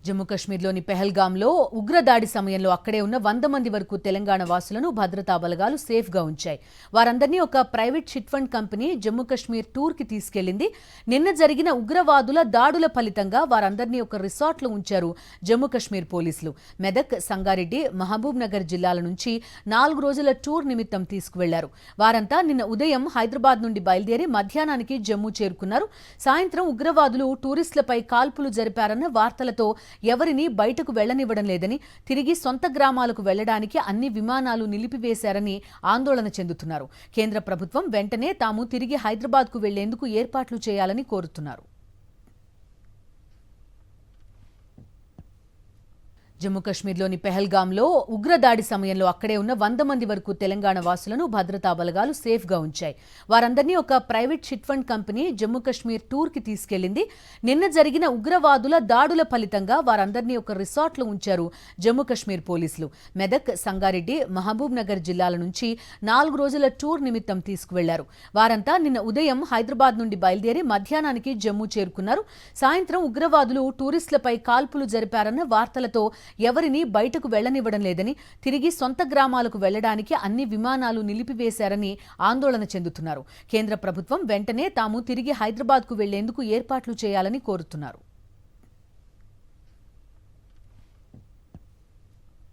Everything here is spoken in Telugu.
జమ్మూ కశ్మీర్లోని పెహల్గాంలో ఉగ్రదాడి సమయంలో అక్కడే ఉన్న 100 మంది వరకు తెలంగాణ వాసులను భద్రతా బలగాలు సేఫ్గా ఉంచాయి. వారందరినీ ఒక private chit fund company Jammu Kashmir టూర్కి తీసుకెళ్లింది. నిన్న జరిగిన ఉగ్రవాదుల దాడుల ఫలితంగా వారందరినీ ఒక రిసార్ట్లో ఉంచారు జమ్మూ కశ్మీర్ పోలీసులు. మెదక్, సంగారెడ్డి, మహబూబ్ నగర్ జిల్లాల నుంచి 4 రోజుల టూర్ నిమిత్తం తీసుకువెళ్లారు. వారంతా నిన్న ఉదయం హైదరాబాద్ నుండి బయలుదేరి మధ్యాహ్నానికి జమ్మూ చేరుకున్నారు. సాయంత్రం ఉగ్రవాదులు టూరిస్టులపై కాల్పులు జరిపారన్న వార్తలతో ఎవరిని బయటకు వెళ్లనివ్వడం లేదని, తిరిగి సొంత గ్రామాలకు వెళ్లడానికి అన్ని విమానాలు నిలిపివేశారని ఆందోళన చెందుతున్నారు. కేంద్ర ప్రభుత్వం వెంటనే తాము తిరిగి హైదరాబాద్కు వెళ్లేందుకు ఏర్పాట్లు చేయాలని కోరుతున్నారు. జమ్మూ కశ్మీర్లోని పెహల్గాంలో ఉగ్రదాడి సమయంలో అక్కడే ఉన్న 100 మంది వరకు తెలంగాణ వాసులను భద్రతా బలగాలు సేఫ్గా ఉంచాయి. వారందరినీ ఒక private chit fund company Jammu Kashmir టూర్కి తీసుకెళ్లింది. నిన్న జరిగిన ఉగ్రవాదుల దాడుల ఫలితంగా వారందరినీ ఒక రిసార్ట్లో ఉంచారు జమ్మూ కశ్మీర్ పోలీసులు. మెదక్, సంగారెడ్డి, మహబూబ్ నగర్ జిల్లాల నుంచి 4 రోజుల టూర్ నిమిత్తం తీసుకువెళ్లారు. వారంతా నిన్న ఉదయం హైదరాబాద్ నుండి బయలుదేరి మధ్యాహ్నానికి జమ్మూ చేరుకున్నారు. సాయంత్రం ఉగ్రవాదులు టూరిస్టులపై కాల్పులు జరిపారన్న వార్తలతో ఎవరిని బయటకు వెళ్లనివ్వడం లేదని, తిరిగి సొంత గ్రామాలకు వెళ్లడానికి అన్ని విమానాలు నిలిపివేశారని ఆందోళన చెందుతున్నారు. కేంద్ర ప్రభుత్వం వెంటనే తాము తిరిగి హైదరాబాద్కు వెళ్లేందుకు ఏర్పాట్లు చేయాలని కోరుతున్నారు.